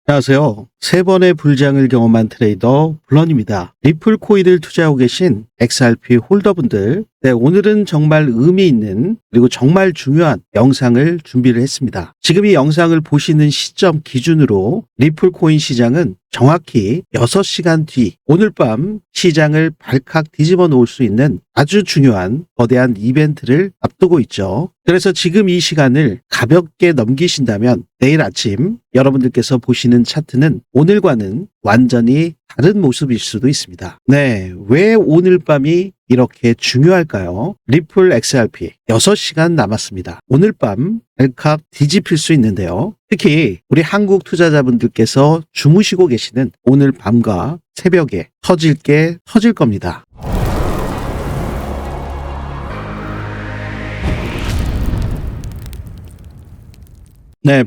안녕하세요. 세 번의 불장을 경험한 트레이더 블런입니다. 리플 코인을 투자하고 계신 XRP 홀더분들, 오늘은 정말 의미 있는 그리고 정말 중요한 영상을 준비를 했습니다. 지금 이 영상을 보시는 시점 기준으로 리플 코인 시장은 정확히 6시간 뒤 오늘 밤 시장을 발칵 뒤집어 놓을 수 있는 아주 중요한 거대한 이벤트를 앞두고 있죠. 그래서 지금 이 시간을 가볍게 넘기신다면 내일 아침 여러분들께서 보시는 차트는 오늘과는 완전히 다른 모습일 수도 있습니다. 왜 오늘 밤이 이렇게 중요할까요? 리플 XRP 6시간 남았습니다. 오늘 밤 발칵 뒤집힐 수 있는데요. 특히 우리 한국 투자자분들께서 주무시고 계시는 오늘 밤과 새벽에 터질 게 터질 겁니다.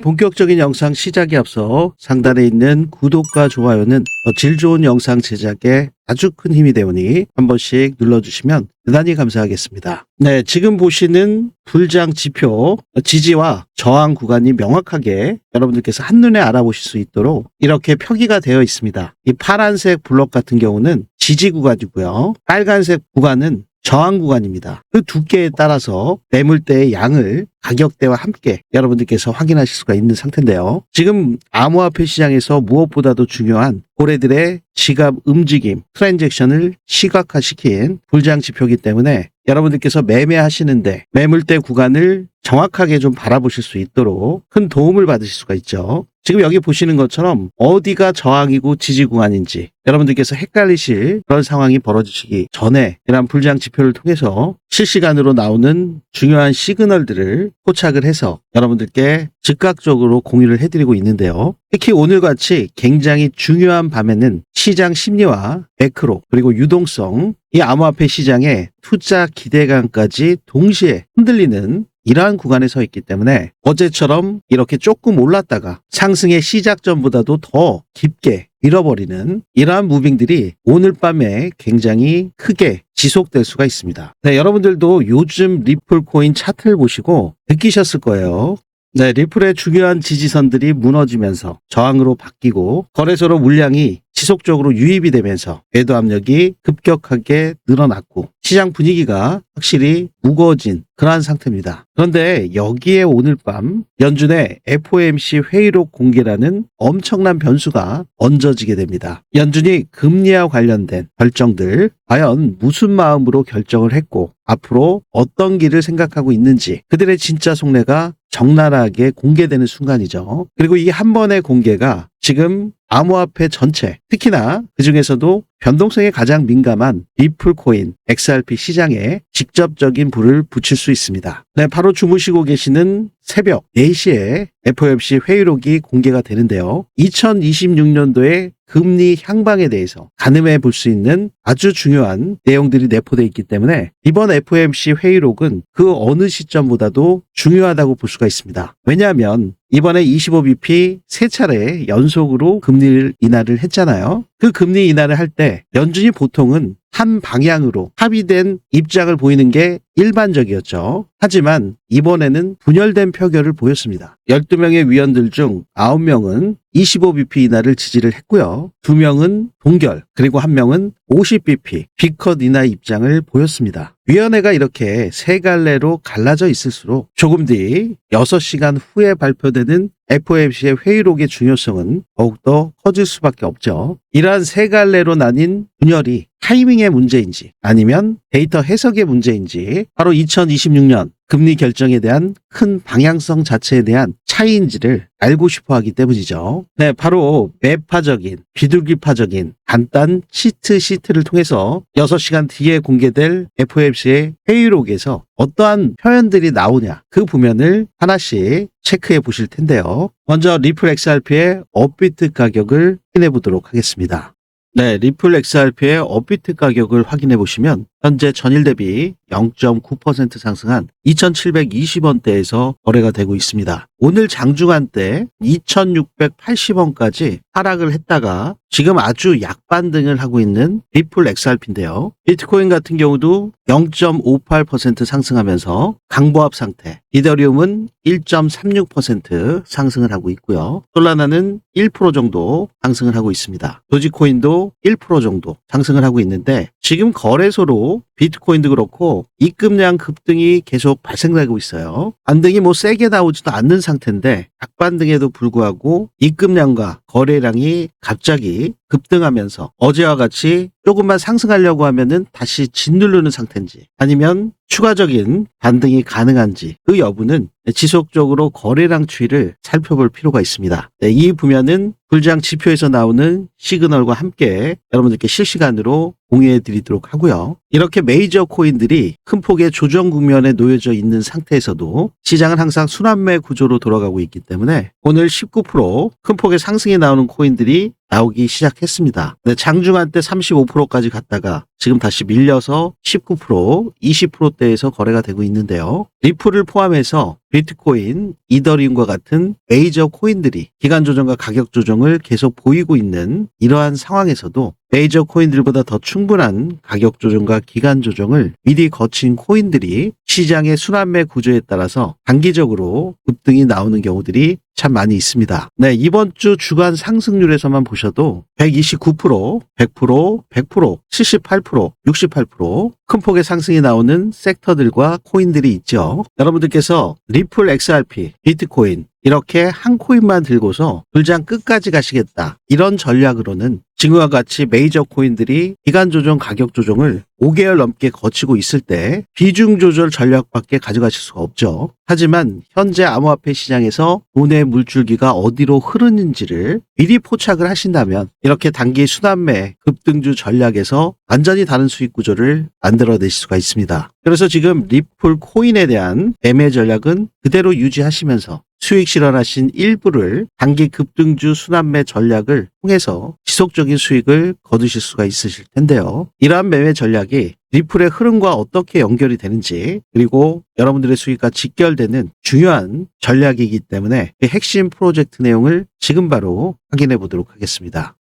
본격적인 영상 시작에 앞서 상단에 있는 구독과 좋아요는 더 질 좋은 영상 제작에 아주 큰 힘이 되오니 한 번씩 눌러주시면 대단히 감사하겠습니다. 지금 보시는 불장 지표, 지지와 저항 구간이 명확하게 여러분들께서 한눈에 알아보실 수 있도록 이렇게 표기가 되어 있습니다. 이 파란색 블록 같은 경우는 지지 구간이고요. 빨간색 구간은 저항 구간입니다. 그 두께에 따라서 매물대의 양을 가격대와 함께 여러분들께서 확인하실 수가 있는 상태인데요. 지금 암호화폐 시장에서 무엇보다도 중요한 고래들의 지갑 움직임, 트랜잭션을 시각화시킨 불장 지표이기 때문에 여러분들께서 매매하시는데 매물대 구간을 정확하게 좀 바라보실 수 있도록 큰 도움을 받으실 수가 있죠. 지금 여기 보시는 것처럼 어디가 저항이고 지지 구간인지 여러분들께서 헷갈리실 그런 상황이 벌어지기 전에 이런 불장 지표를 통해서 실시간으로 나오는 중요한 시그널들을 포착을 해서 여러분들께 즉각적으로 공유를 해드리고 있는데요. 특히 오늘같이 굉장히 중요한 밤에는 시장 심리와 매크로 그리고 유동성, 이 암호화폐 시장의 투자 기대감까지 동시에 흔들리는 이러한 구간에 서 있기 때문에 어제처럼 이렇게 조금 올랐다가 상승의 시작점보다도 더 깊게 밀어버리는 이러한 무빙들이 오늘 밤에 굉장히 크게 지속될 수가 있습니다. 여러분들도 요즘 리플 코인 차트를 보시고 느끼셨을 거예요. 리플의 중요한 지지선들이 무너지면서 저항으로 바뀌고 거래소로 물량이 지속적으로 유입이 되면서 매도 압력이 급격하게 늘어났고 시장 분위기가 확실히 무거워진 그러한 상태입니다. 그런데 여기에 오늘 밤 연준의 FOMC 회의록 공개라는 엄청난 변수가 얹어지게 됩니다. 연준이 금리와 관련된 결정들 과연 무슨 마음으로 결정을 했고 앞으로 어떤 길을 생각하고 있는지 그들의 진짜 속내가 적나라하게 공개되는 순간이죠. 그리고 이 한 번의 공개가 지금 암호화폐 전체, 특히나 그중에서도 변동성에 가장 민감한 리플 코인, XRP 시장에 직접적인 불을 붙일 수 있습니다. 바로 주무시고 계시는 새벽 4시에 FOMC 회의록이 공개가 되는데요. 2026년도에 금리 향방에 대해서 가늠해 볼 수 있는 아주 중요한 내용들이 내포되어 있기 때문에 이번 FOMC 회의록은 그 어느 시점보다도 중요하다고 볼 수가 있습니다. 왜냐하면 이번에 25bp 세 차례 연속으로 금리 인하를 했잖아요. 그 금리 인하를 할 때 연준이 보통은 한 방향으로 합의된 입장을 보이는 게 일반적이었죠. 하지만 이번에는 분열된 표결을 보였습니다. 12명의 위원들 중 9명은 25bp 인하를 지지를 했고요. 2명은 동결, 그리고 1명은 50bp B컷 인하 입장을 보였습니다. 위원회가 이렇게 세 갈래로 갈라져 있을수록 조금 뒤 6시간 후에 발표되는 FOMC의 회의록의 중요성은 더욱더 커질 수밖에 없죠. 이러한 세 갈래로 나뉜 분열이 타이밍의 문제인지 아니면 데이터 해석의 문제인지 바로 2026년 금리 결정에 대한 큰 방향성 자체에 대한 차이인지를 알고 싶어 하기 때문이죠. 바로 매파적인, 비둘기파적인 간단 시트를 통해서 6시간 뒤에 공개될 FOMC의 회의록에서 어떠한 표현들이 나오냐 그 부면을 하나씩 체크해 보실 텐데요. 먼저 리플 XRP의 업비트 가격을 확인해 보도록 하겠습니다. 리플 XRP의 업비트 가격을 확인해 보시면 현재 전일 대비 0.9% 상승한 2720원대에서 거래가 되고 있습니다. 오늘 장중한 때 2680원까지 하락을 했다가 지금 아주 약반등을 하고 있는 리플 XRP인데요. 비트코인 같은 경우도 0.58% 상승하면서 강보합 상태, 이더리움은 1.36% 상승을 하고 있고요. 솔라나는 1% 정도 상승을 하고 있습니다. 도지코인도 1% 정도 상승을 하고 있는데 지금 거래소로 비트코인도 그렇고 입금량 급등이 계속 발생되고 있어요. 반등이 세게 나오지도 않는 상태인데 약반등에도 불구하고 입금량과 거래량이 갑자기 급등하면서 어제와 같이 조금만 상승하려고 하면은 다시 짓누르는 상태인지 아니면 추가적인 반등이 가능한지 그 여부는 지속적으로 거래량 추이를 살펴볼 필요가 있습니다. 이 부면은 불장 지표에서 나오는 시그널과 함께 여러분들께 실시간으로 공유해 드리도록 하고요. 이렇게 메이저 코인들이 큰 폭의 조정 국면에 놓여져 있는 상태에서도 시장은 항상 순환매 구조로 돌아가고 있기 때문에 오늘 19% 큰 폭의 상승이 나오는 코인들이 나오기 시작했습니다. 장중한 때 35%까지 갔다가 지금 다시 밀려서 19%, 20%대에서 거래가 되고 있는데요. 리플을 포함해서 비트코인, 이더리움과 같은 메이저 코인들이 기간 조정과 가격 조정을 계속 보이고 있는 이러한 상황에서도 메이저 코인들보다 더 충분한 가격 조정과 기간 조정을 미리 거친 코인들이 시장의 순환매 구조에 따라서 단기적으로 급등이 나오는 경우들이 참 많이 있습니다. 이번 주 주간 상승률에서만 보셔도 129%, 100%, 100%, 78%, 68% 큰 폭의 상승이 나오는 섹터들과 코인들이 있죠. 여러분들께서 리플 XRP, 비트코인 이렇게 한 코인만 들고서 불장 끝까지 가시겠다. 이런 전략으로는 지금과 같이 메이저 코인들이 기간 조정, 가격 조정을 5개월 넘게 거치고 있을 때 비중 조절 전략밖에 가져가실 수가 없죠. 하지만 현재 암호화폐 시장에서 돈의 물줄기가 어디로 흐르는지를 미리 포착을 하신다면 이렇게 단기 순환매 급등주 전략에서 완전히 다른 수익 구조를 만들어내실 수가 있습니다. 그래서 지금 리플 코인에 대한 매매 전략은 그대로 유지하시면서 수익 실현하신 일부를 단기 급등주 순환매 전략을 통해서 지속적인 수익을 거두실 수가 있으실 텐데요. 이러한 매매 전략이 리플의 흐름과 어떻게 연결이 되는지 그리고 여러분들의 수익과 직결되는 중요한 전략이기 때문에 그 핵심 프로젝트 내용을 지금 바로 확인해 보도록 하겠습니다.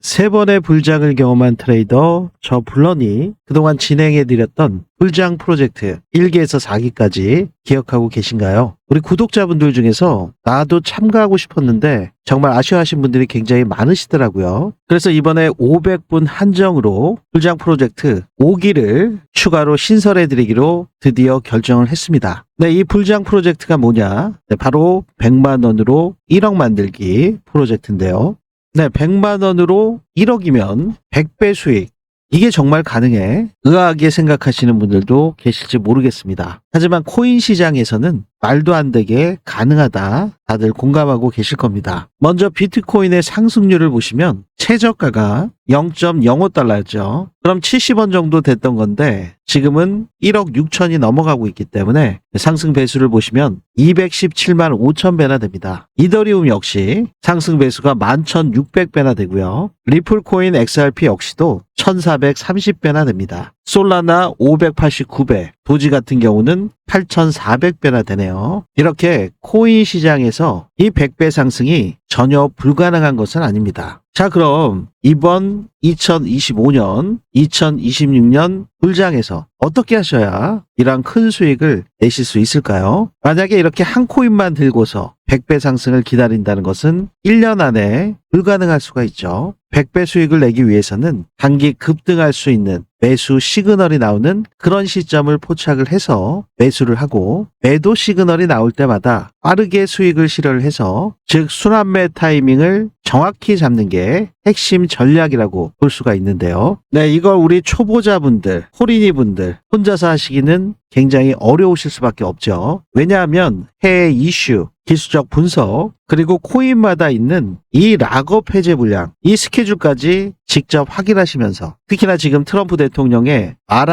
세 번의 불장을 경험한 트레이더 저 블런이 그동안 진행해드렸던 불장 프로젝트 1기에서 4기까지 기억하고 계신가요? 우리 구독자분들 중에서 나도 참가하고 싶었는데 정말 아쉬워하신 분들이 굉장히 많으시더라고요. 그래서 이번에 500분 한정으로 불장 프로젝트 5기를 추가로 신설해드리기로 드디어 결정을 했습니다. 이 불장 프로젝트가 뭐냐? 바로 100만 원으로 1억 만들기 프로젝트인데요. 100만 원으로 1억이면 100배 수익. 이게 정말 가능해? 의아하게 생각하시는 분들도 계실지 모르겠습니다. 하지만 코인 시장에서는 말도 안 되게 가능하다. 다들 공감하고 계실 겁니다. 먼저 비트코인의 상승률을 보시면 최저가가 0.05달러였죠. 그럼 70원 정도 됐던 건데 지금은 1억 6천이 넘어가고 있기 때문에 상승 배수를 보시면 217만 5천 배나 됩니다. 이더리움 역시 상승 배수가 11,600배나 되고요. 리플코인 XRP 역시도 1,430배나 됩니다. 솔라나 589배, 도지 같은 경우는 8,400배나 되네요. 이렇게 코인 시장에서 이 100배 상승이 전혀 불가능한 것은 아닙니다. 자, 그럼 이번 2025년, 2026년 불장에서 어떻게 하셔야 이러한 큰 수익을 내실 수 있을까요? 만약에 이렇게 한 코인만 들고서 100배 상승을 기다린다는 것은 1년 안에 불가능할 수가 있죠. 100배 수익을 내기 위해서는 단기 급등할 수 있는 매수 시그널이 나오는 그런 시점을 포착을 해서 매수를 하고 매도 시그널이 나올 때마다 빠르게 수익을 실현을 해서 즉 순환매 타이밍을 정확히 잡는 게 핵심 전략이라고 볼 수가 있는데요. 이걸 우리 초보자분들, 호린이분들 혼자서 하시기는 굉장히 어려우실 수밖에 없죠. 왜냐하면 해외 이슈, 기술적 분석, 그리고 코인마다 있는 이 락업 해제 물량, 이 스케줄까지 직접 확인하시면서 특히나 지금 트럼프 대통령의 말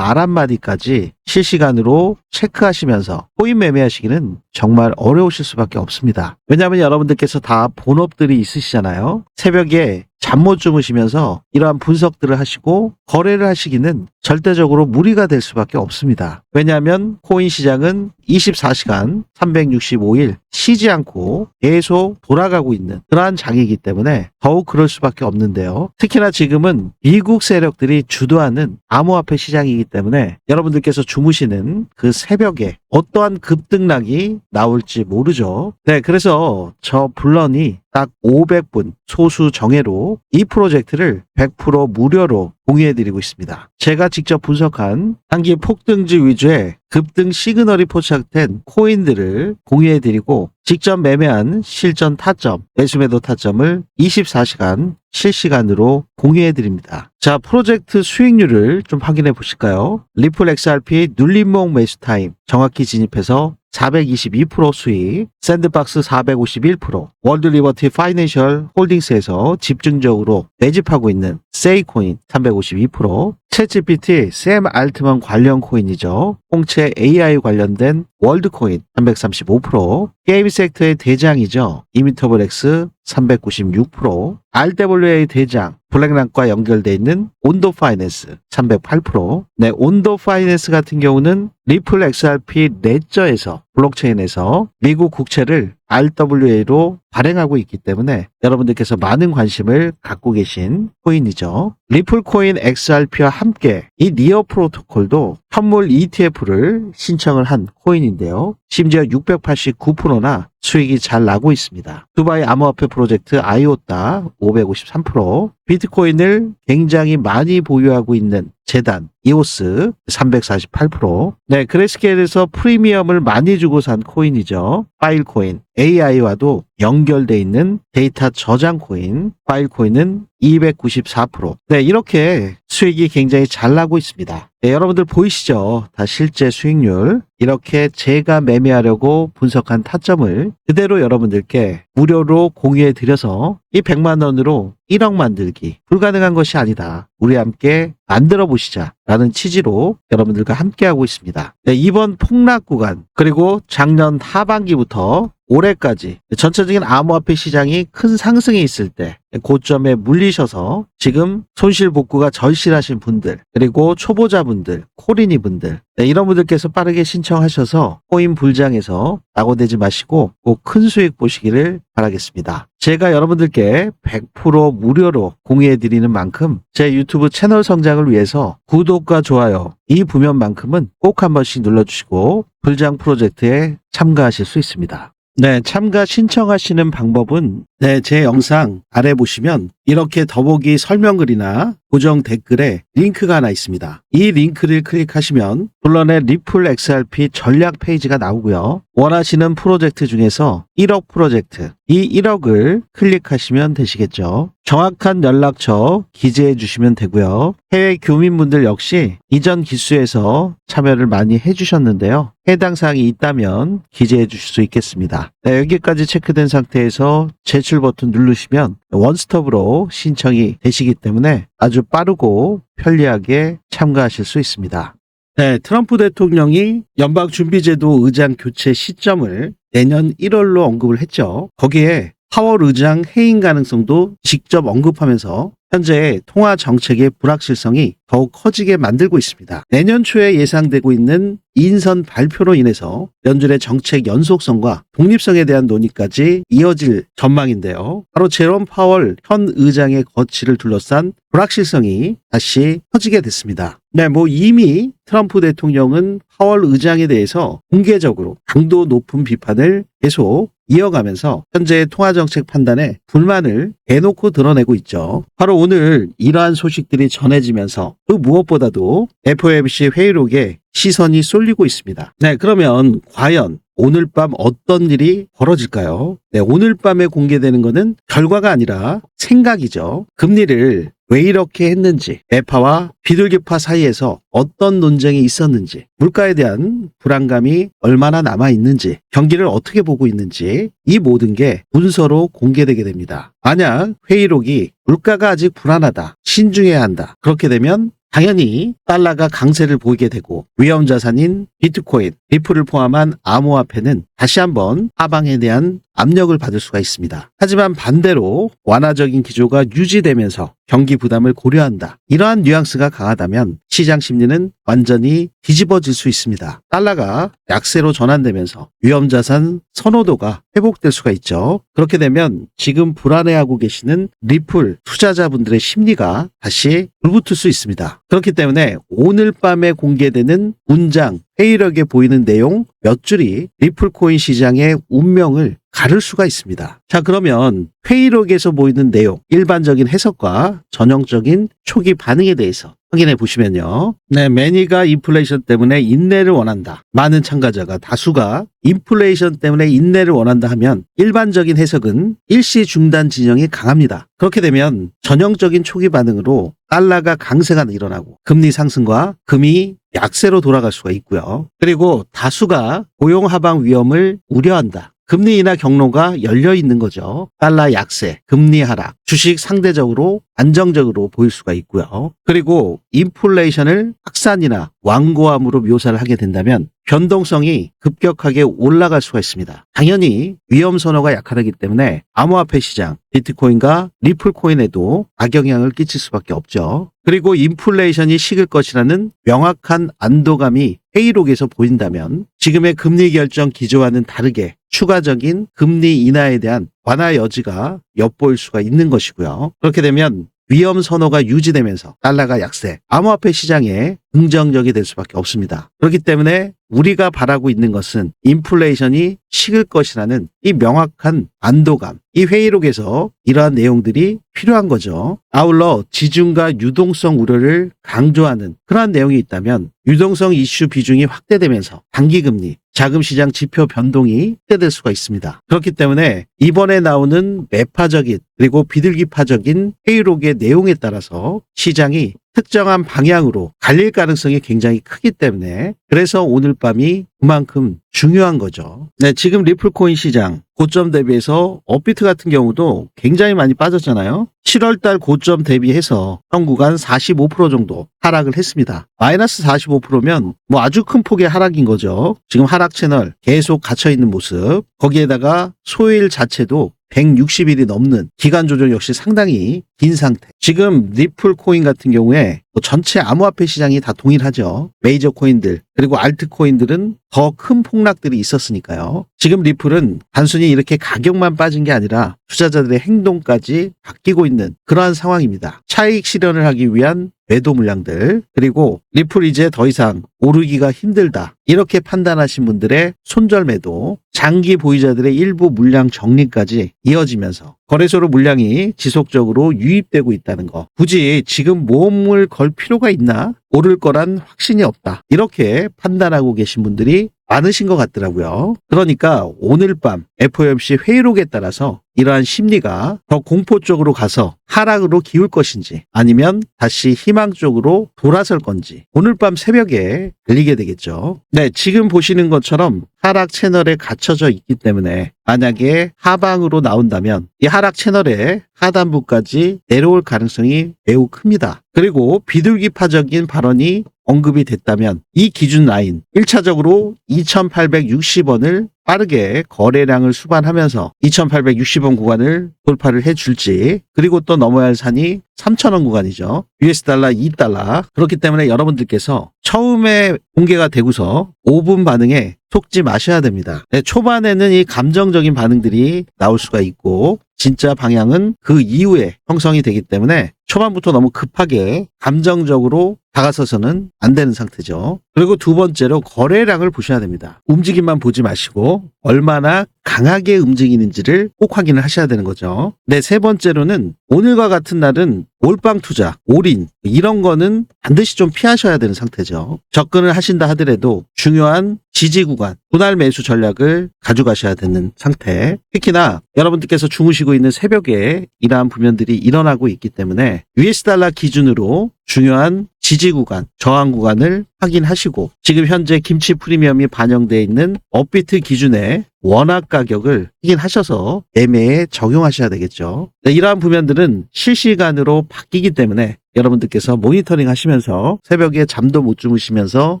한마디까지 실시간으로 체크하시면서 코인 매매하시기는 정말 어려우실 수밖에 없습니다. 왜냐하면 여러분들께서 다 본업들이 있으시잖아요. 새벽에 잠 못 주무시면서 이러한 분석들을 하시고 거래를 하시기는 절대적으로 무리가 될 수밖에 없습니다. 왜냐하면 코인 시장은 24시간 365일 쉬지 않고 계속 돌아가고 있는 그러한 장이기 때문에 더욱 그럴 수밖에 없는데요. 특히나 지금은 미국 세력들이 주도하는 암호화폐 시장이기 때문에 여러분들께서 주무시는 그 새벽에 어떠한 급등락이 나올지 모르죠. 네, 그래서 저 블런이 딱 500분 소수 정예로 이 프로젝트를 100% 무료로 공유해드리고 있습니다. 제가 직접 분석한 단기 폭등주 위주의 급등 시그널이 포착된 코인들을 공유해드리고 직접 매매한 실전 타점, 매수매도 타점을 24시간 실시간으로 공유해드립니다. 자, 프로젝트 수익률을 좀 확인해 보실까요? 리플 XRP 눌림목 매수 타임 정확히 진입해서 422% 수익, 샌드박스 451%, 월드리버티 파이낸셜 홀딩스에서 집중적으로 매집하고 있는 세이코인 352%, 챗GPT 샘 알트만 관련 코인이죠. 홍채 AI 관련된 월드코인 335%, 게임 섹터의 대장이죠. 이미터블엑스 396%, RWA 대장 블랙락과 연결되어 있는 온도 파이낸스 308%. 네, 온도 파이낸스 같은 경우는 리플 XRP 레저에서 블록체인에서 미국 국채를 RWA로 발행하고 있기 때문에 여러분들께서 많은 관심을 갖고 계신 코인이죠. 리플코인 XRP와 함께 이 니어 프로토콜도 현물 ETF를 신청을 한 코인인데요. 심지어 689%나 수익이 잘 나고 있습니다. 두바이 암호화폐 프로젝트 아이오타 553%, 비트코인을 굉장히 많이 보유하고 있는 재단 이오스 348%, 네, 그레스케일에서 프리미엄을 많이 주고 산 코인이죠. 파일코인 AI와도 연결돼 있는 데이터 저장 코인 파일코인은 294%. 네, 이렇게 수익이 굉장히 잘 나고 있습니다. 네, 여러분들 보이시죠? 다 실제 수익률. 이렇게 제가 매매하려고 분석한 타점을 그대로 여러분들께 무료로 공유해 드려서 이 100만 원으로 1억 만들기 불가능한 것이 아니다. 우리 함께 만들어 보시자 라는 취지로 여러분들과 함께 하고 있습니다. 네, 이번 폭락 구간 그리고 작년 하반기부터 올해까지 전체적인 암호화폐 시장이 큰 상승이 있을 때 고점에 물리셔서 지금 손실 복구가 절실하신 분들 그리고 초보자분들, 코리니 분들, 네, 이런 분들께서 빠르게 신청하셔서 코인 불장에서 낙오되지 마시고 꼭 큰 수익 보시기를 바라겠습니다. 제가 여러분들께 100% 무료로 공유해 드리는 만큼 제 유튜브 채널 성장을 위해서 구독과 좋아요 이 부면만큼은 꼭 한 번씩 눌러주시고 불장 프로젝트에 참가하실 수 있습니다. 네, 참가 신청하시는 방법은 제 영상 아래 보시면 이렇게 더보기 설명글이나 고정 댓글에 링크가 하나 있습니다. 이 링크를 클릭하시면 블런의 리플 XRP 전략 페이지가 나오고요. 원하시는 프로젝트 중에서 1억 프로젝트, 이 1억을 클릭하시면 되시겠죠. 정확한 연락처 기재해 주시면 되고요. 해외 교민분들 역시 이전 기수에서 참여를 많이 해주셨는데요. 해당 사항이 있다면 기재해 주실 수 있겠습니다. 네, 여기까지 체크된 상태에서 제출 버튼 누르시면 원스톱으로 신청이 되시기 때문에 아주 빠르고 편리하게 참가하실 수 있습니다. 네, 트럼프 대통령이 연방준비제도 의장 교체 시점을 내년 1월로 언급을 했죠. 거기에 파월 의장 해임 가능성도 직접 언급하면서 현재 통화 정책의 불확실성이 더욱 커지게 만들고 있습니다. 내년 초에 예상되고 있는 인선 발표로 인해서 연준의 정책 연속성과 독립성에 대한 논의까지 이어질 전망인데요. 바로 제롬 파월 현 의장의 거취를 둘러싼 불확실성이 다시 커지게 됐습니다. 네, 이미 트럼프 대통령은 파월 의장에 대해서 공개적으로 강도 높은 비판을 계속 이어가면서 현재의 통화정책 판단에 불만을 대놓고 드러내고 있죠. 바로 오늘 이러한 소식들이 전해지면서 그 무엇보다도 FOMC 회의록에 시선이 쏠리고 있습니다. 네, 그러면 과연 오늘 밤 어떤 일이 벌어질까요? 네, 오늘 밤에 공개되는 것은 결과가 아니라 생각이죠. 금리를 왜 이렇게 했는지, 매파와 비둘기파 사이에서 어떤 논쟁이 있었는지, 물가에 대한 불안감이 얼마나 남아있는지, 경기를 어떻게 보고 있는지 이 모든 게 문서로 공개되게 됩니다. 만약 회의록이 물가가 아직 불안하다, 신중해야 한다, 그렇게 되면 당연히 달러가 강세를 보이게 되고 위험 자산인 비트코인, 리플을 포함한 암호화폐는 다시 한번 하방에 대한 압력을 받을 수가 있습니다. 하지만 반대로 완화적인 기조가 유지되면서 경기 부담을 고려한다. 이러한 뉘앙스가 강하다면 시장 심리는 완전히 뒤집어질 수 있습니다. 달러가 약세로 전환되면서 위험자산 선호도가 회복될 수가 있죠. 그렇게 되면 지금 불안해하고 계시는 리플 투자자분들의 심리가 다시 불붙을 수 있습니다. 그렇기 때문에 오늘 밤에 공개되는 문장, 회의력에 보이는 내용 몇 줄이 리플코인 시장의 운명을 가를 수가 있습니다. 자, 그러면 회의록에서 보이는 내용, 일반적인 해석과 전형적인 초기 반응에 대해서 확인해 보시면요. 네, 매니가 인플레이션 때문에 인내를 원한다. 많은 참가자가 다수가 인플레이션 때문에 인내를 원한다 하면 일반적인 해석은 일시 중단 진영이 강합니다. 그렇게 되면 전형적인 초기 반응으로 달러가 강세가 일어나고 금리 상승과 금이 약세로 돌아갈 수가 있고요. 그리고 다수가 고용 하방 위험을 우려한다. 금리 인하 경로가 열려 있는 거죠. 달러 약세, 금리 하락, 주식 상대적으로 안정적으로 보일 수가 있고요. 그리고 인플레이션을 확산이나 완고함으로 묘사를 하게 된다면 변동성이 급격하게 올라갈 수가 있습니다. 당연히 위험 선호가 약하기 때문에 암호화폐 시장, 비트코인과 리플코인에도 악영향을 끼칠 수밖에 없죠. 그리고 인플레이션이 식을 것이라는 명확한 안도감이 회의록에서 보인다면 지금의 금리 결정 기조와는 다르게 추가적인 금리 인하에 대한 완화 여지가 엿보일 수가 있는 것이고요. 그렇게 되면 위험 선호가 유지되면서 달러가 약세, 암호화폐 시장에 긍정적이 될 수밖에 없습니다. 그렇기 때문에 우리가 바라고 있는 것은 인플레이션이 식을 것이라는 이 명확한 안도감, 이 회의록에서 이러한 내용들이 필요한 거죠. 아울러 지중과 유동성 우려를 강조하는 그러한 내용이 있다면 유동성 이슈 비중이 확대되면서 단기금리, 자금시장 지표 변동이 확대될 수가 있습니다. 그렇기 때문에 이번에 나오는 매파적인 그리고 비둘기파적인 회의록의 내용에 따라서 시장이 특정한 방향으로 갈릴 가능성이 굉장히 크기 때문에 그래서 오늘 밤이 그만큼 중요한 거죠. 네, 지금 리플코인 시장 고점 대비해서 업비트 같은 경우도 굉장히 많이 빠졌잖아요. 7월달 고점 대비해서 현 구간 45% 정도 하락을 했습니다. 마이너스 45%면 뭐 아주 큰 폭의 하락인 거죠. 지금 하락 채널 계속 갇혀있는 모습, 거기에다가 소일 자체도 160일이 넘는 기간 조정 역시 상당히 긴 상태. 지금 리플 코인 같은 경우에 전체 암호화폐 시장이 다 동일하죠. 메이저 코인들 그리고 알트 코인들은 더 큰 폭락들이 있었으니까요. 지금 리플은 단순히 이렇게 가격만 빠진 게 아니라 투자자들의 행동까지 바뀌고 있는 그러한 상황입니다. 차익 실현을 하기 위한 매도 물량들, 그리고 리플 이제 더 이상 오르기가 힘들다 이렇게 판단하신 분들의 손절 매도, 장기 보유자들의 일부 물량 정리까지 이어지면서 거래소로 물량이 지속적으로 유입되고 있다는 거. 굳이 지금 모험을 걸 필요가 있나? 오를 거란 확신이 없다. 이렇게 판단하고 계신 분들이 많으신 것 같더라고요. 그러니까 오늘 밤 FOMC 회의록에 따라서 이러한 심리가 더 공포 쪽으로 가서 하락으로 기울 것인지 아니면 다시 희망 쪽으로 돌아설 건지 오늘 밤 새벽에 들리게 되겠죠. 네, 지금 보시는 것처럼 하락 채널에 갇혀져 있기 때문에 만약에 하방으로 나온다면 이 하락 채널의 하단부까지 내려올 가능성이 매우 큽니다. 그리고 비둘기파적인 발언이 언급이 됐다면 이 기준 라인 1차적으로 2,860원을 빠르게 거래량을 수반하면서 2,860원 구간을 돌파를 해줄지, 그리고 또 넘어야 할 산이 3,000원 구간이죠. US 달러, 2달러. 그렇기 때문에 여러분들께서 처음에 공개가 되고서 5분 반응에 속지 마셔야 됩니다. 네, 초반에는 이 감정적인 반응들이 나올 수가 있고 진짜 방향은 그 이후에 형성이 되기 때문에 초반부터 너무 급하게 감정적으로 다가서서는 안 되는 상태죠. 그리고 두 번째로 거래량을 보셔야 됩니다. 움직임만 보지 마시고 얼마나 강하게 움직이는지를 꼭 확인을 하셔야 되는 거죠. 네, 세 번째로는 오늘과 같은 날은 몰빵 투자, 올인 이런 거는 반드시 좀 피하셔야 되는 상태죠. 접근을 하신다 하더라도 중요한 지지 구간, 분할 매수 전략을 가져가셔야 되는 상태. 특히나 여러분들께서 주무시고 있는 새벽에 이러한 부면들이 일어나고 있기 때문에 US 달러 기준으로 중요한 지지 구간, 저항 구간을 확인하시고 지금 현재 김치 프리미엄이 반영되어 있는 업비트 기준의 원화 가격을 확인하셔서 매매에 적용하셔야 되겠죠. 네, 이러한 부면들은 실시간으로 바뀌기 때문에 여러분들께서 모니터링 하시면서 새벽에 잠도 못 주무시면서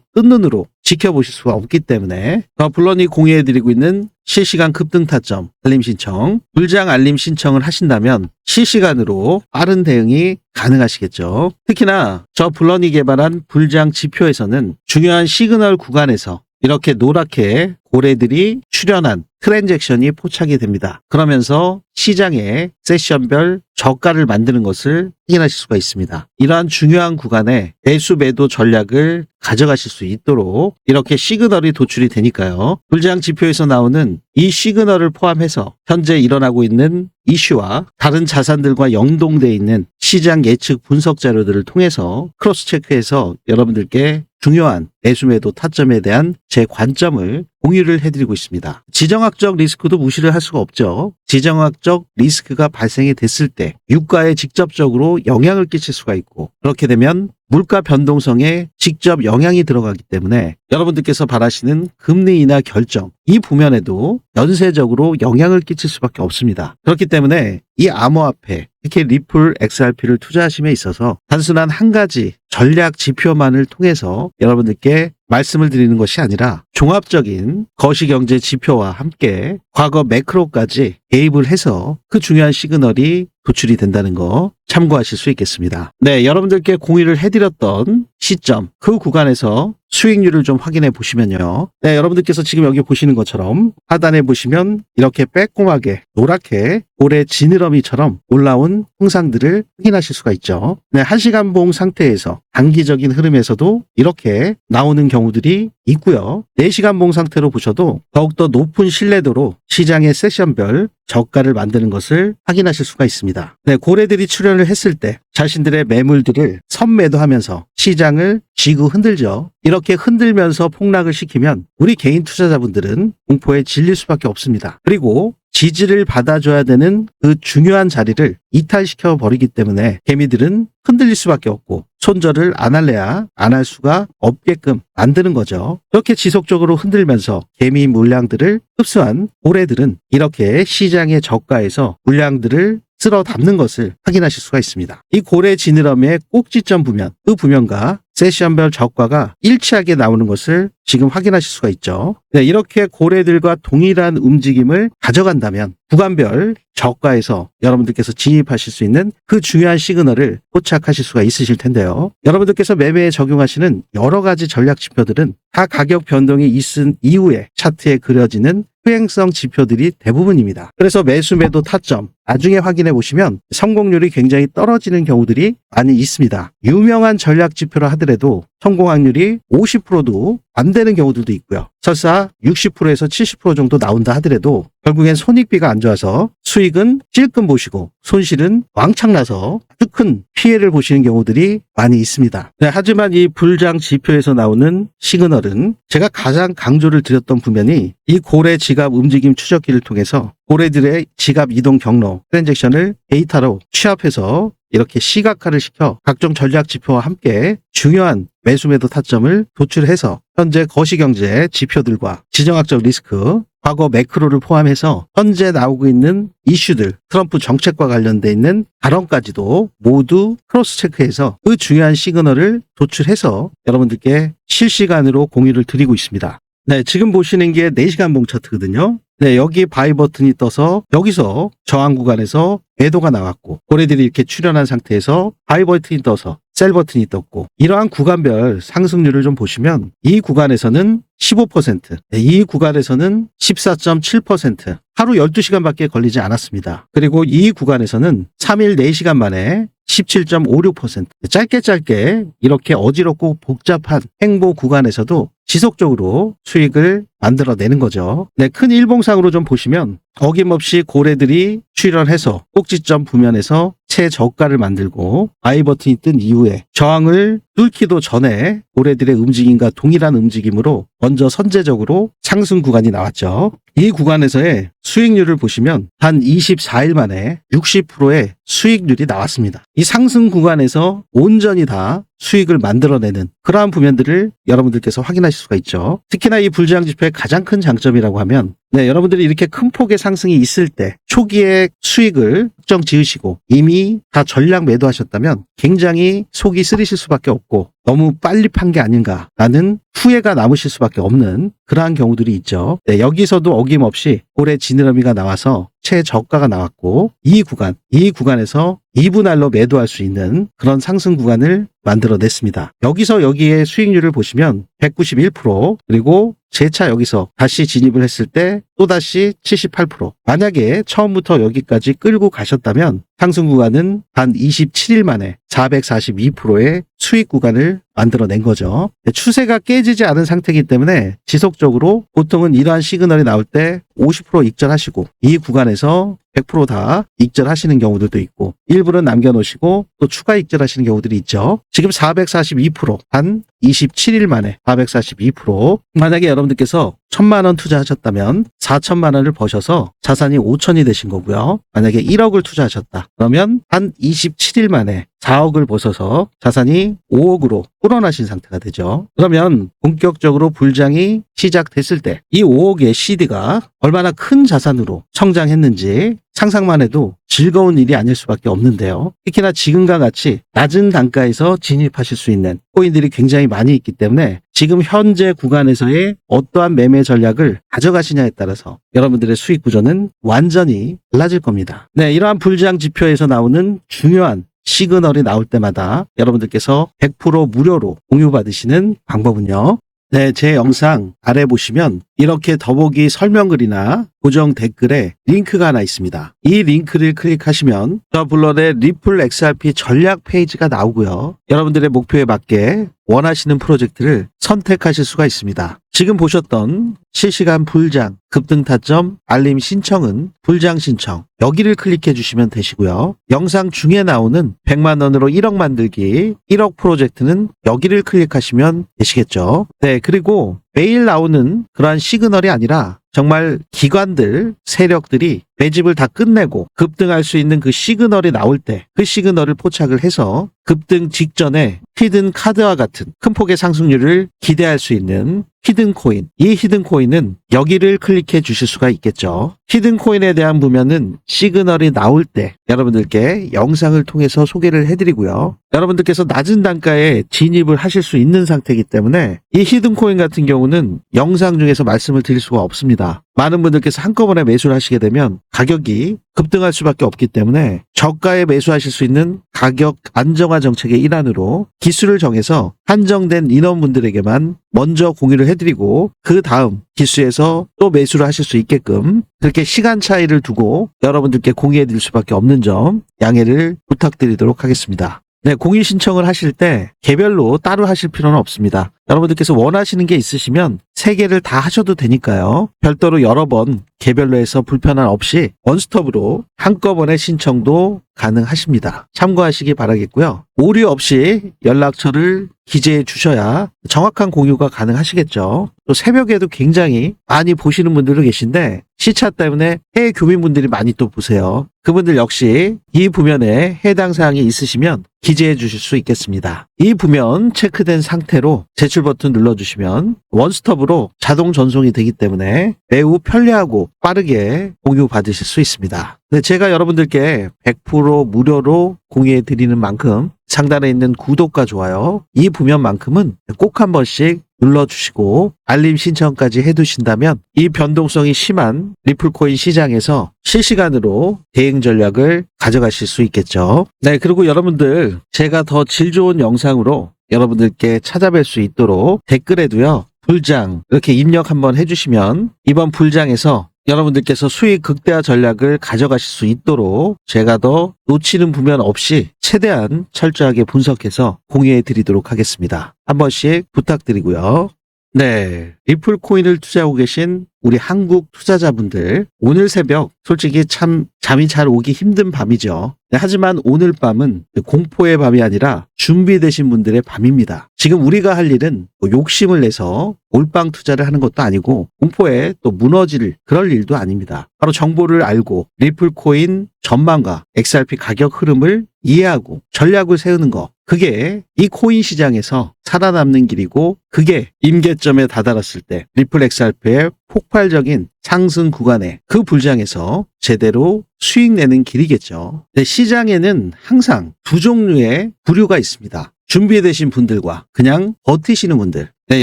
뜬 눈으로 지켜보실 수가 없기 때문에 블런이 공유해드리고 있는 실시간 급등 타점 알림 신청, 불장 알림 신청을 하신다면 실시간으로 빠른 대응이 가능하시겠죠. 특히나 저 블런이 개발한 불장 지표에서는 중요한 시그널 구간에서 이렇게 노랗게 고래들이 출현한 트랜잭션이 포착이 됩니다. 그러면서 시장에 세션별 저가를 만드는 것을 확인하실 수가 있습니다. 이러한 중요한 구간에 매수 매도 전략을 가져가실 수 있도록 이렇게 시그널이 도출이 되니까요. 불장 지표에서 나오는 이 시그널을 포함해서 현재 일어나고 있는 이슈와 다른 자산들과 연동되어 있는 시장 예측 분석 자료들을 통해서 크로스 체크해서 여러분들께 중요한 매수 매도 타점에 대한 제 관점을 공유를 해드리고 있습니다. 지정학적 리스크도 무시를 할 수가 없죠. 지정학적 리스크가 발생이 됐을 때 유가에 직접적으로 영향을 끼칠 수가 있고, 그렇게 되면 물가 변동성에 직접 영향이 들어가기 때문에 여러분들께서 바라시는 금리 인하 결정, 이 부면에도 연쇄적으로 영향을 끼칠 수밖에 없습니다. 그렇기 때문에 이 암호화폐, 특히 리플 XRP를 투자하심에 있어서 단순한 한 가지 전략 지표만을 통해서 여러분들께 말씀을 드리는 것이 아니라 종합적인 거시경제 지표와 함께 과거 매크로까지 개입을 해서 그 중요한 시그널이 도출이 된다는 거 참고하실 수 있겠습니다. 네, 여러분들께 공유를 해드렸던 시점, 그 구간에서 수익률을 좀 확인해 보시면요. 네, 여러분들께서 지금 여기 보시는 것처럼 하단에 보시면 이렇게 빼꼼하게 노랗게 고래 지느러미처럼 올라온 형상들을 확인하실 수가 있죠. 네, 1시간 봉 상태에서 단기적인 흐름에서도 이렇게 나오는 경우들이 있고요. 4시간 봉 상태로 보셔도 더욱더 높은 신뢰도로 시장의 세션별 저가를 만드는 것을 확인하실 수가 있습니다. 네, 고래들이 출현을 했을 때 자신들의 매물들을 선매도하면서 시장을 쥐고 흔들죠. 이렇게 흔들면서 폭락을 시키면 우리 개인 투자자분들은 공포에 질릴 수밖에 없습니다. 그리고 지지를 받아줘야 되는 그 중요한 자리를 이탈시켜 버리기 때문에 개미들은 흔들릴 수밖에 없고 손절을 안 할래야 안 할 수가 없게끔 만드는 거죠. 이렇게 지속적으로 흔들면서 개미 물량들을 흡수한 고래들은 이렇게 시장의 저가에서 물량들을 쓸어 담는 것을 확인하실 수가 있습니다. 이 고래 지느러미의 꼭지점 부면, 그 부면과 세션별 저가가 일치하게 나오는 것을 지금 확인하실 수가 있죠. 네, 이렇게 고래들과 동일한 움직임을 가져간다면 구간별 저가에서 여러분들께서 진입하실 수 있는 그 중요한 시그널을 포착하실 수가 있으실 텐데요. 여러분들께서 매매에 적용하시는 여러 가지 전략 지표들은 다 가격 변동이 있은 이후에 차트에 그려지는 수행성 지표들이 대부분입니다. 그래서 매수 매도 타점 나중에 확인해 보시면 성공률이 굉장히 떨어지는 경우들이 많이 있습니다. 유명한 전략 지표라 하더라도 성공 확률이 50%도 안 되는 경우들도 있고요. 설사 60%에서 70% 정도 나온다 하더라도 결국엔 손익비가 안 좋아서 수익은 찔끔 보시고 손실은 왕창 나서 아주 큰 피해를 보시는 경우들이 많이 있습니다. 네, 하지만 이 불장 지표에서 나오는 시그널은 제가 가장 강조를 드렸던 부면이 이 고래 지갑 움직임 추적기를 통해서 고래들의 지갑 이동 경로, 트랜잭션을 데이터로 취합해서 이렇게 시각화를 시켜 각종 전략 지표와 함께 중요한 매수 매도 타점을 도출해서 현재 거시경제 지표들과 지정학적 리스크, 과거 매크로를 포함해서 현재 나오고 있는 이슈들, 트럼프 정책과 관련돼 있는 발언까지도 모두 크로스 체크해서 그 중요한 시그널을 도출해서 여러분들께 실시간으로 공유를 드리고 있습니다. 네, 지금 보시는 게 4시간 봉 차트거든요. 네, 여기 바이 버튼이 떠서 여기서 저항 구간에서 매도가 나왔고 고래들이 이렇게 출현한 상태에서 바이 버튼이 떠서 셀 버튼이 떴고, 이러한 구간별 상승률을 좀 보시면 이 구간에서는 15%, 이 구간에서는 14.7%, 하루 12시간밖에 걸리지 않았습니다. 그리고 이 구간에서는 3일 4시간 만에 17.56%, 짧게 이렇게 어지럽고 복잡한 행보 구간에서도 지속적으로 수익을 만들어내는 거죠. 네, 큰 일봉상으로 좀 보시면 어김없이 고래들이 출현해서 꼭지점 부면에서 최저가를 만들고 바이 버튼이 뜬 이후에 저항을 뚫기도 전에 고래들의 움직임과 동일한 움직임으로 먼저 선제적으로 상승 구간이 나왔죠. 이 구간에서의 수익률을 보시면 단 24일 만에 60%의 수익률이 나왔습니다. 이 상승 구간에서 온전히 다 수익을 만들어내는 그러한 부면들을 여러분들께서 확인하실 수가 있죠. 특히나 이 불장 지표의 가장 큰 장점이라고 하면 네, 여러분들이 이렇게 큰 폭의 상승이 있을 때 초기에 수익을 확정 지으시고 이미 다 전량 매도하셨다면 굉장히 속이 쓰리실 수밖에 없고 너무 빨리 판 게 아닌가라는 후회가 남으실 수밖에 없는 그러한 경우들이 있죠. 네, 여기서도 어김없이 올해 지느러미가 나와서 최저가가 나왔고 이 구간에서 2분할로 매도할 수 있는 그런 상승 구간을 만들어냈습니다. 여기서 여기에 수익률을 보시면 191% 그리고 재차 여기서 다시 진입을 했을 때 또다시 78%. 만약에 처음부터 여기까지 끌고 가셨다면 상승 구간은 단 27일 만에 442%의 수익 구간을 만들어낸 거죠. 추세가 깨지지 않은 상태이기 때문에 지속적으로 보통은 이러한 시그널이 나올 때 50% 익절하시고 이 구간에서 100% 다 익절하시는 경우들도 있고 일부는 남겨놓으시고 또 추가 익절하시는 경우들이 있죠. 지금 442%, 단 27일 만에 442%. 만약에 여러분들께서 1,000만 원 투자하셨다면 4천만 원을 버셔서 자산이 5천이 되신 거고요. 만약에 1억을 투자하셨다. 그러면 한 27일 만에 4억을 벗어서 자산이 5억으로 불어나신 상태가 되죠. 그러면 본격적으로 불장이 시작됐을 때 이 5억의 CD가 얼마나 큰 자산으로 성장했는지 상상만 해도 즐거운 일이 아닐 수밖에 없는데요. 특히나 지금과 같이 낮은 단가에서 진입하실 수 있는 코인들이 굉장히 많이 있기 때문에 지금 현재 구간에서의 어떠한 매매 전략을 가져가시냐에 따라서 여러분들의 수익 구조는 완전히 달라질 겁니다. 네, 이러한 불장 지표에서 나오는 중요한 시그널이 나올 때마다 여러분들께서 100% 무료로 공유받으시는 방법은요. 네, 제 영상 아래 보시면 이렇게 더보기 설명글이나 고정 댓글에 링크가 하나 있습니다. 이 링크를 클릭하시면 저 블러의 리플 XRP 전략 페이지가 나오고요. 여러분들의 목표에 맞게 원하시는 프로젝트를 선택하실 수가 있습니다. 지금 보셨던 실시간 불장, 급등 타점, 알림 신청은 불장 신청. 여기를 클릭해 주시면 되시고요. 영상 중에 나오는 100만 원으로 1억 만들기 1억 프로젝트는 여기를 클릭하시면 되시겠죠. 네, 그리고 매일 나오는 그러한 시그널이 아니라 정말 기관들, 세력들이 매집을 다 끝내고 급등할 수 있는 그 시그널이 나올 때 그 시그널을 포착을 해서 급등 직전에 히든 카드와 같은 큰 폭의 상승률을 기대할 수 있는 히든 코인. 이 히든 코인은 여기를 클릭해 주실 수가 있겠죠. 히든 코인에 대한 부면은 시그널이 나올 때 여러분들께 영상을 통해서 소개를 해드리고요. 여러분들께서 낮은 단가에 진입을 하실 수 있는 상태이기 때문에 이 히든 코인 같은 경우는 영상 중에서 말씀을 드릴 수가 없습니다. 많은 분들께서 한꺼번에 매수를 하시게 되면 가격이 급등할 수밖에 없기 때문에 저가에 매수하실 수 있는 가격 안정화 정책의 일환으로 기수를 정해서 한정된 인원분들에게만 먼저 공유를 해드리고 그 다음 기수에서 또 매수를 하실 수 있게끔 그렇게 시간 차이를 두고 여러분들께 공유해드릴 수밖에 없는 점 양해를 부탁드리도록 하겠습니다. 네, 공유 신청을 하실 때 개별로 따로 하실 필요는 없습니다. 여러분들께서 원하시는 게 있으시면 3개를 다 하셔도 되니까요. 별도로 여러 번 개별로 해서 불편함 없이 원스톱으로 한꺼번에 신청도 가능하십니다. 참고하시기 바라겠고요. 오류 없이 연락처를 기재해 주셔야 정확한 공유가 가능하시겠죠. 또 새벽에도 굉장히 많이 보시는 분들도 계신데 시차 때문에 해외 교민분들이 많이 또 보세요. 그분들 역시 이 부면에 해당 사항이 있으시면 기재해 주실 수 있겠습니다. 이 부면 체크된 상태로 제출 버튼 눌러주시면 원스톱으로 자동 전송이 되기 때문에 매우 편리하고 빠르게 공유 받으실 수 있습니다. 네, 제가 여러분들께 100% 무료로 공유해 드리는 만큼 상단에 있는 구독과 좋아요 이 부면만큼은 꼭 한 번씩 눌러주시고 알림 신청까지 해두신다면 이 변동성이 심한 리플코인 시장에서 실시간으로 대응 전략을 가져가실 수 있겠죠. 네, 그리고 여러분들 제가 더 질 좋은 영상으로 여러분들께 찾아뵐 수 있도록 댓글에도요. 불장 이렇게 입력 한번 해주시면 이번 불장에서 여러분들께서 수익 극대화 전략을 가져가실 수 있도록 제가 더 놓치는 부면 없이 최대한 철저하게 분석해서 공유해 드리도록 하겠습니다. 한 번씩 부탁드리고요. 네, 리플 코인을 투자하고 계신 우리 한국 투자자분들 오늘 새벽 솔직히 참 잠이 잘 오기 힘든 밤이죠. 네, 하지만 오늘 밤은 공포의 밤이 아니라 준비되신 분들의 밤입니다. 지금 우리가 할 일은 욕심을 내서 몰빵 투자를 하는 것도 아니고 공포에 또 무너질 그럴 일도 아닙니다. 바로 정보를 알고 리플 코인 전망과 XRP 가격 흐름을 이해하고 전략을 세우는 거 그게 이 코인 시장에서 살아남는 길이고 그게 임계점에 다다랐을 때 리플 XRP의 폭발적인 상승 구간에 그 불장에서 제대로 수익 내는 길이겠죠. 네, 시장에는 항상 두 종류의 부류가 있습니다. 준비되신 분들과 그냥 버티시는 분들. 네,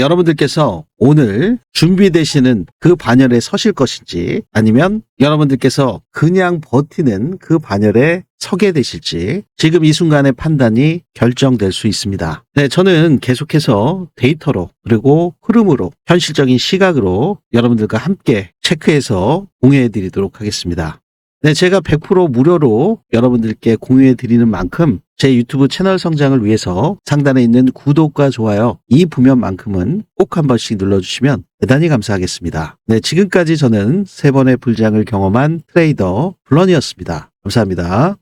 여러분들께서 오늘 준비되시는 그 반열에 서실 것인지 아니면 여러분들께서 그냥 버티는 그 반열에 서게 되실지 지금 이 순간의 판단이 결정될 수 있습니다. 네, 저는 계속해서 데이터로 그리고 흐름으로 현실적인 시각으로 여러분들과 함께 체크해서 공유해 드리도록 하겠습니다. 네, 제가 100% 무료로 여러분들께 공유해 드리는 만큼 제 유튜브 채널 성장을 위해서 상단에 있는 구독과 좋아요 이 부면만큼은 꼭 한 번씩 눌러주시면 대단히 감사하겠습니다. 네, 지금까지 저는 3번의 불장을 경험한 트레이더 블런이었습니다. 감사합니다.